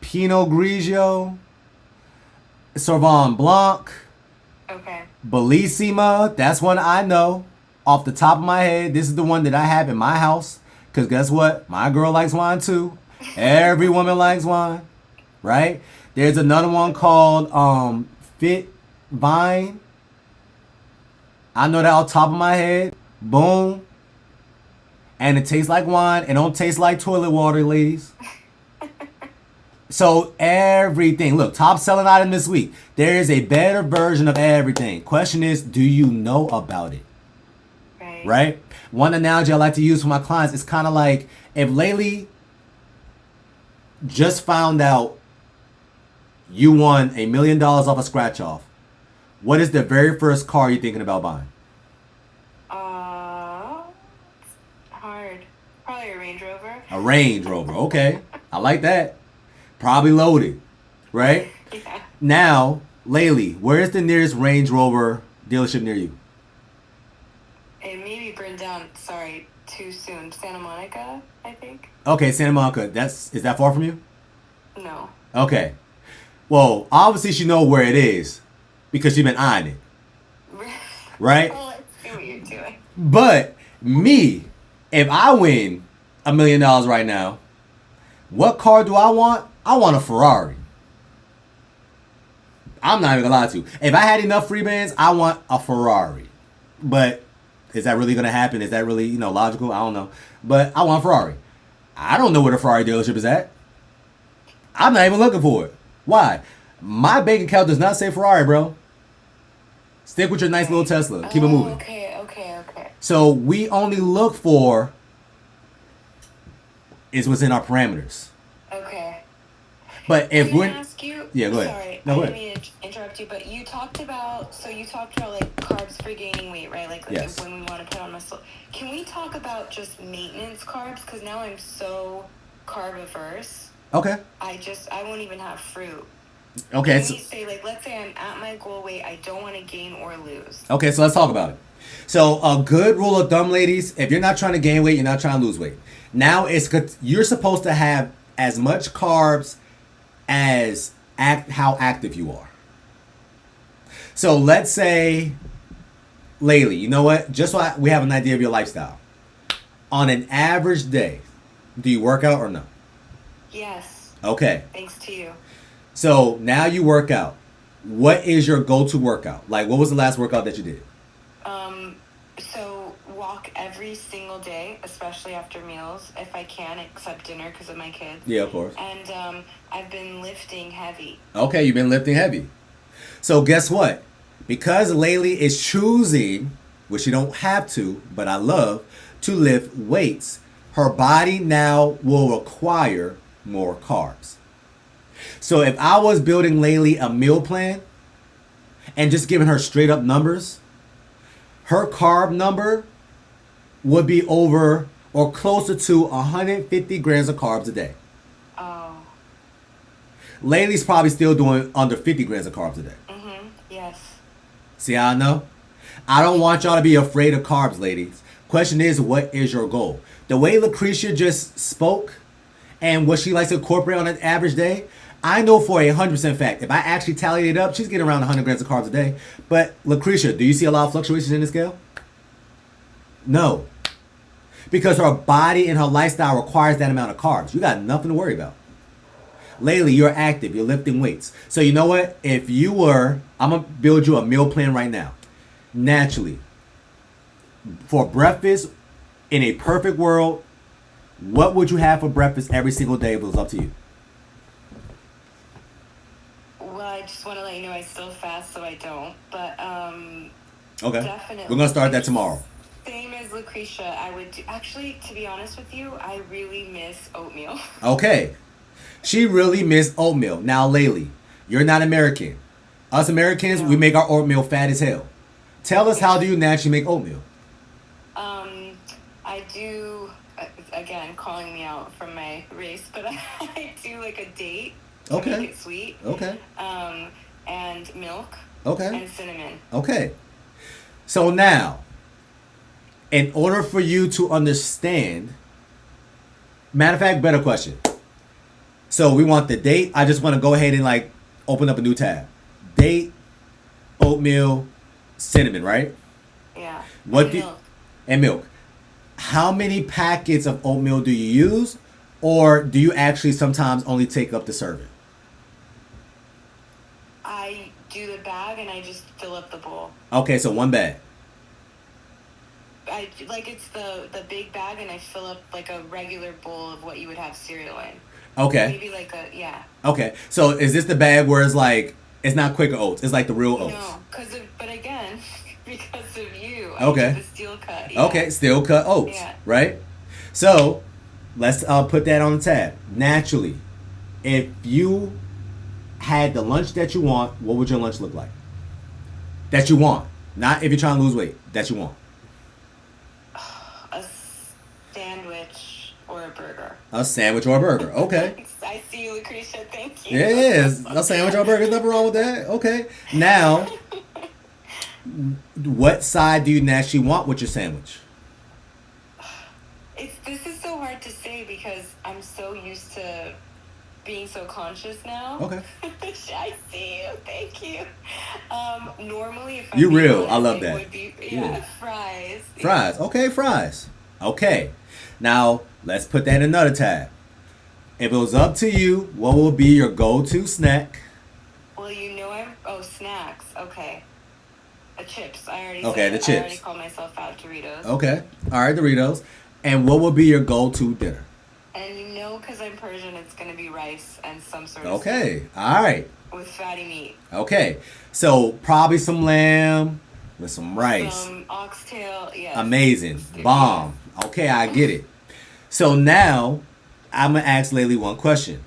Pinot Grigio. Sauvignon Blanc. Okay. Bellissima. That's one I know. Off the top of my head, this is the one that I have in my house. Because guess what? My girl likes wine too. Every woman likes wine. Right? There's another one called Fit Vine. I know that off the top of my head. Boom. And it tastes like wine. It don't taste like toilet water, ladies. So everything. Look, top selling item this week. There is a better version of everything. Question is, do you know about it? Right? One analogy I like to use for my clients is kind of like if Laylee just found out you won $1 million off a scratch off, what is the very first car you're thinking about buying? Hard. Probably a Range Rover. A Range Rover. Okay. I like that. Probably loaded. Right? Yeah. Now, Laylee, where is the nearest Range Rover dealership near you? It maybe burned down, sorry, too soon. Santa Monica, I think? Okay, Santa Monica. Is that far from you? No. Okay. Well, obviously she know where it is because she's been eyeing it. Right? Well, I see what you're doing. But me, if I win $1 million right now, what car do I want? I want a Ferrari. I'm not even gonna lie to you. If I had enough free bands, I want a Ferrari. But is that really gonna happen? Is that really, logical? I don't know. But I want a Ferrari. I don't know where the Ferrari dealership is at. I'm not even looking for it. Why? My bank account does not say Ferrari, bro. Stick with your nice little Tesla. Keep it moving. Okay. So we only look for is what's in our parameters. Okay. But if Can I we're ask you? Yeah, go ahead. Sorry, No, I go didn't ahead. mean to interrupt you, but you talked about like carbs for gaining weight, right? Like Yes. when we want to put on muscle. Can we talk about just maintenance carbs? Because now I'm so carb averse. Okay. I won't even have fruit. Okay. Can we say, like, let's say I'm at my goal weight, I don't want to gain or lose. Okay, so let's talk about it. So a good rule of thumb, ladies, if you're not trying to gain weight, you're not trying to lose weight. Now it's good. You're supposed to have as much carbs as how active you are. So let's say, Laylee, you know what? Just so we have an idea of your lifestyle. On an average day, do you work out or no? Yes. Okay. Thanks to you. So now you work out. What is your go-to workout? Like, what was the last workout that you did? So walk every single day, especially after meals, if I can, except dinner because of my kids. Yeah, of course. And I've been lifting heavy. Okay, you've been lifting heavy. So guess what? Because Laylee is choosing, which you don't have to, but I love, to lift weights, her body now will require more carbs. So if I was building Laylee a meal plan and just giving her straight up numbers, her carb number would be over or closer to 150 grams of carbs a day. Oh. Laylee's probably still doing under 50 grams of carbs a day. Mm-hmm. Yes. See how I know? I don't want y'all to be afraid of carbs, ladies. Question is, what is your goal? The way Lucretia just spoke and what she likes to incorporate on an average day, I know for 100% fact, if I actually tally it up, she's getting around 100 grams of carbs a day. But Lucretia, do you see a lot of fluctuations in the scale? No. Because her body and her lifestyle requires that amount of carbs. You got nothing to worry about. Laylee, you're active. You're lifting weights. So you know what? If you were, I'm going to build you a meal plan right now. Naturally. For breakfast, in a perfect world, what would you have for breakfast every single day if it was up to you? Well, I just want to let you know I still fast, so I don't. But Okay. definitely. We're going to start that tomorrow. Same as Lucretia, I would do. Actually, to be honest with you, I really miss oatmeal. Okay. She really missed oatmeal. Now, Laylee, you're not American. Us Americans, No. we make our oatmeal fat as hell. Tell us, how do you naturally make oatmeal? I do, again, calling me out from my race, but I do like a date to Okay. make it sweet. Okay. And milk Okay. and cinnamon. Okay. So now, in order for you to understand, matter of fact, better question. So we want the date. I just want to go ahead and like open up a new tab. Date, oatmeal, cinnamon, right? Yeah. What and do milk. and milk. How many packets of oatmeal do you use, or do you actually sometimes only take up the serving? I do the bag and I just fill up the bowl. Okay, so one bag. I like it's the big bag and I fill up like a regular bowl of what you would have cereal in. Okay. Maybe like a Okay. So is this the bag where it's like it's not Quaker Oats, it's like the real oats? No, but again, because of you, Okay. I do the steel cut. Yeah. Okay, steel cut oats, Yeah. right? So let's put that on the tab. Naturally, if you had the lunch that you want, what would your lunch look like? that you want. Not if you're trying to lose weight. That you want. A sandwich or a burger. A sandwich or a burger. Okay. I see you, Lucretia. Thank you. Yes. A sandwich or a burger. There's nothing wrong with that. Okay. Now, what side do you naturally want with your sandwich? This is so hard to say because I'm so used to being so conscious now. Okay. I see you. Thank you. Normally, if You're being real. honest, I love it that. would be, Yeah. fries. Fries. Okay, fries. Okay. Now, let's put that in another tab. If it was up to you, what would be your go-to snack? Well, snacks. Okay. Chips. I already Okay, said the it. chips. I already called myself out Doritos. Okay. All right, Doritos. And what would be your go-to dinner? And because I'm Persian, it's going to be rice and some sort of Okay. steak All right. with fatty meat. Okay. So probably some lamb with some rice. Some oxtail, yes. Amazing. Bomb. Okay, I get it. So now I'm going to ask Laylee one question.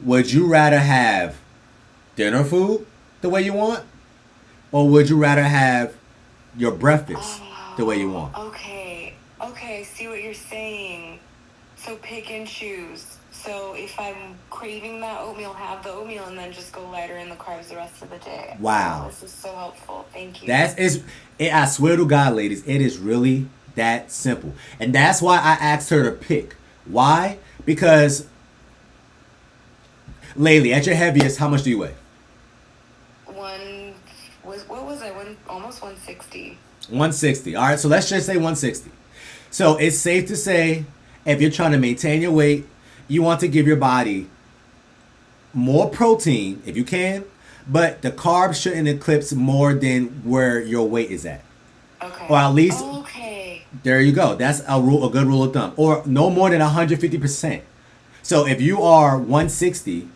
Would you rather have dinner food the way you want? Or would you rather have your breakfast the way you want? Okay, I see what you're saying. So pick and choose. So if I'm craving that oatmeal, have the oatmeal and then just go lighter in the carbs the rest of the day. Wow. Oh, this is so helpful. Thank you. I swear to God, ladies, it is really that simple. And that's why I asked her to pick. Why? Because, Laylee, at your heaviest, how much do you weigh? Almost 160. 160. All right, so let's just say 160. So it's safe to say if you're trying to maintain your weight, you want to give your body more protein if you can, but the carbs shouldn't eclipse more than where your weight is at. Okay. Or at least, okay. There you go. That's a good rule of thumb. Or no more than 150%. So if you are 160,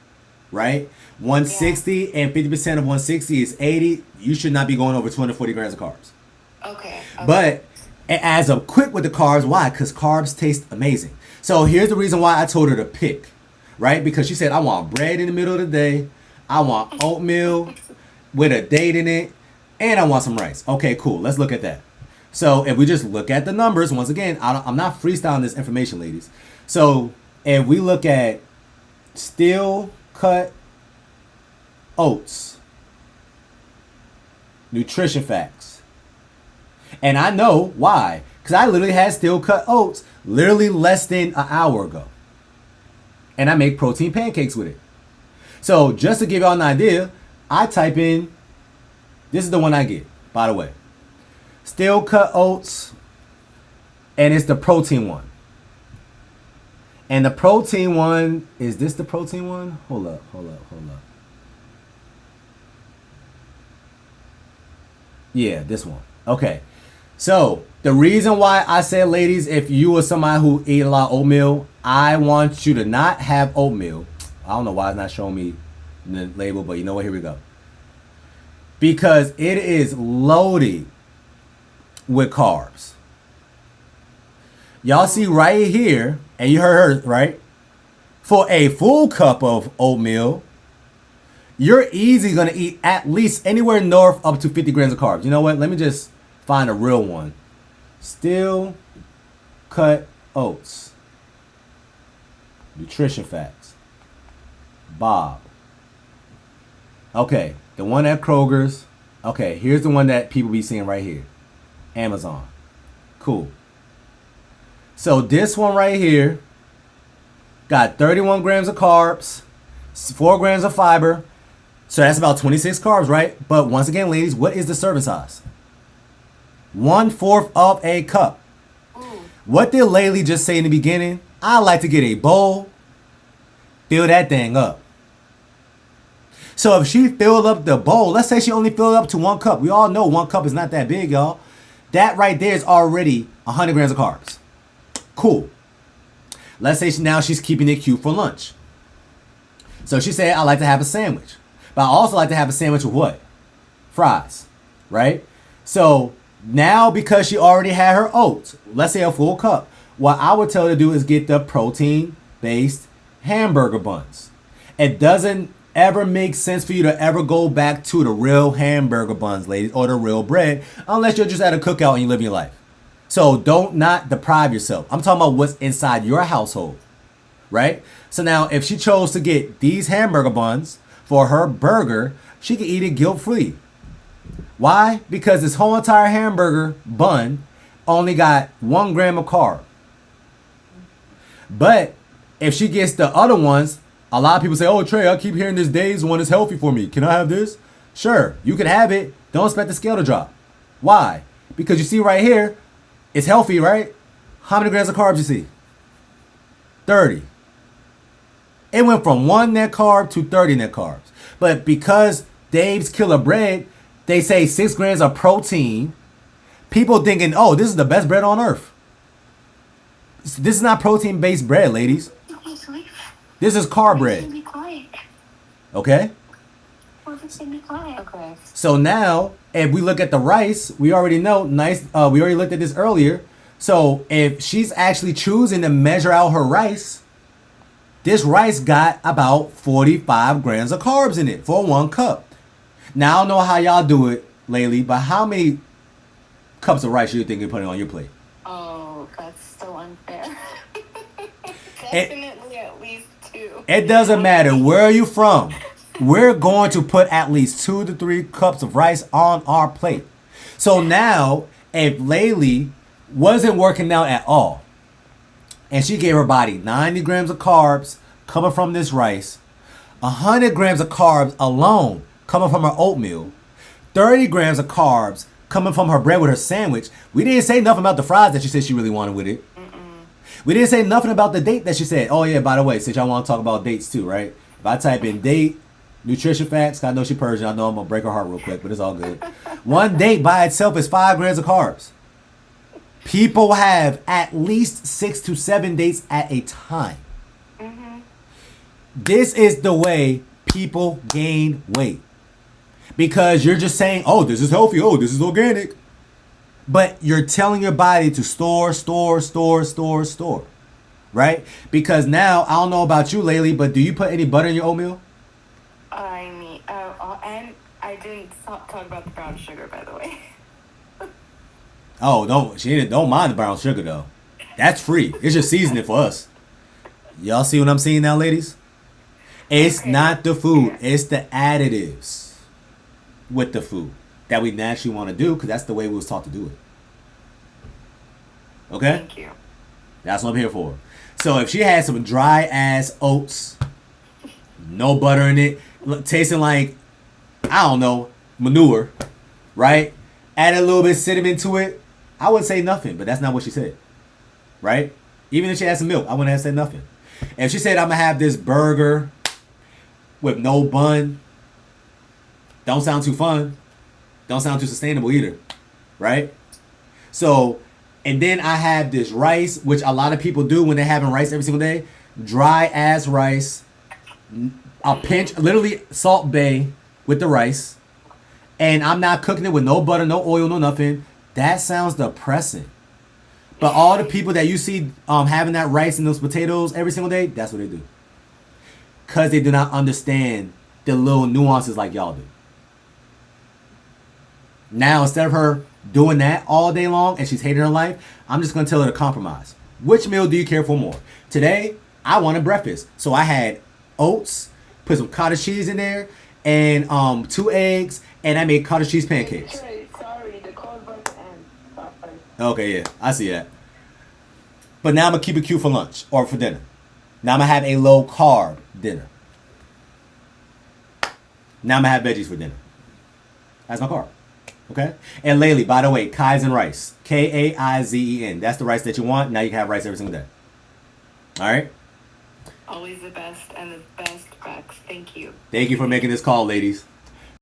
right? 160 and 50% of 160 is 80. You should not be going over 240 grams of carbs. Okay. But it adds up quick with the carbs. Why? Because carbs taste amazing. So here's the reason why I told her to pick, right? Because she said, I want bread in the middle of the day. I want oatmeal with a date in it. And I want some rice. Okay, cool. Let's look at that. So if we just look at the numbers, once again, I'm not freestyling this information, ladies. So if we look at steel cut oats, nutrition facts. And I know why. Because I literally had steel cut oats literally less than an hour ago. And I make protein pancakes with it. So just to give y'all an idea, I type in, this is the one I get, by the way. Steel cut oats, and it's the protein one. And the protein one, is this the protein one? Hold up. Yeah, this one. Okay. So, the reason why I said, ladies, if you are somebody who eat a lot of oatmeal, I want you to not have oatmeal. I don't know why it's not showing me the label, but you know what? Here we go. Because it is loaded with carbs. Y'all see right here, and you heard her, right? For a full cup of oatmeal, you're easily going to eat at least anywhere north up to 50 grams of carbs. You know what? Let me just find a real one. Steel cut oats. Nutrition facts. Bob. Okay, the one at Kroger's. Okay, here's the one that people be seeing right here. Amazon. Cool. So this one right here got 31 grams of carbs, 4 grams of fiber. So that's about 26 carbs, right? But once again, ladies, what is the serving size? 1/4 of a cup. What did Laylee just say in the beginning? I like to get a bowl, fill that thing up. So if she filled up the bowl, let's say she only filled up to 1 cup. We all know 1 cup is not that big, y'all. That right there is already 100 grams of carbs. Cool. Let's say now she's keeping it cute for lunch. So she said, I like to have a sandwich. But I also like to have a sandwich with what? Fries, right? So now because she already had her oats, let's say a full cup, what I would tell her to do is get the protein-based hamburger buns. It doesn't ever make sense for you to ever go back to the real hamburger buns, ladies, or the real bread, unless you're just at a cookout and you live your life. So don't not deprive yourself. I'm talking about what's inside your household, right? So now if she chose to get these hamburger buns for her burger, she can eat it guilt-free. Why? Because this whole entire hamburger bun only got 1 gram of carb. But if she gets the other ones, a lot of people say, oh, Trey, I keep hearing this Dave's one is healthy for me. Can I have this? Sure, you can have it. Don't expect the scale to drop. Why? Because you see right here, it's healthy, right? How many grams of carbs you see? 30. It went from 1 net carb to 30 net carbs. But because Dave's Killer Bread, they say 6 grams of protein, people thinking, oh, this is the best bread on earth. This is not protein-based bread, ladies. This is carb bread. Okay? Okay. So now, if we look at the rice, we already know, we already looked at this earlier. So if she's actually choosing to measure out her rice, this rice got about 45 grams of carbs in it for 1 cup. Now, I don't know how y'all do it lately, but how many cups of rice do you think you're putting on your plate? Oh, that's so unfair. Definitely at least 2. It doesn't matter. Where are you from? We're going to put at least 2 to 3 cups of rice on our plate. So now, if Laylee wasn't working out at all, and she gave her body 90 grams of carbs coming from this rice, 100 grams of carbs alone coming from her oatmeal, 30 grams of carbs coming from her bread with her sandwich. We didn't say nothing about the fries that she said she really wanted with it. We didn't say nothing about the date that she said. Oh yeah, by the way, since y'all want to talk about dates too, right? If I type in date, nutrition facts, I know she Persian, I know I'm going to break her heart real quick, but it's all good. 1 date by itself is 5 grams of carbs. People have at least 6 to 7 dates at a time. This is the way people gain weight. Because you're just saying, oh, this is healthy, oh, this is organic. But you're telling your body to store. Right? Because now, I don't know about you, Laylee, but do you put any butter in your oatmeal? I mean, and I didn't talk about the brown sugar, by the way. Oh, don't mind the brown sugar though. That's free. It's just seasoning for us. Y'all see what I'm seeing now, ladies? It's Okay. not the food. It's the additives with the food that we naturally want to do because that's the way we was taught to do it. Okay? Thank you. That's what I'm here for. So if she had some dry ass oats, no butter in it, tasting like, I don't know, manure, right? Add a little bit of cinnamon to it, I wouldn't say nothing, but that's not what she said, right? Even if she had some milk, I wouldn't have said nothing. If she said, I'm going to have this burger with no bun, don't sound too fun. Don't sound too sustainable either, right? So, and then I have this rice, which a lot of people do when they're having rice every single day. Dry ass rice. I'll pinch, literally Salt Bay with the rice. And I'm not cooking it with no butter, no oil, no nothing. That sounds depressing. But all the people that you see having that rice and those potatoes every single day, that's what they do. Because they do not understand the little nuances like y'all do. Now, instead of her doing that all day long and she's hating her life, I'm just going to tell her to compromise. Which meal do you care for more? Today, I wanted breakfast. So I had oats, put some cottage cheese in there, and 2 eggs, and I made cottage cheese pancakes. Sorry, the call button and Okay, yeah, I see that. But now I'm going to keep it cute for lunch or for dinner. Now I'm going to have a low carb dinner. Now I'm going to have veggies for dinner. That's my carb. Okay? And Laylee, by the way, Kaizen rice. Kaizen. That's the rice that you want. Now you can have rice every single day. All right? Always the best and the best facts. Thank you. Thank you for making this call, ladies.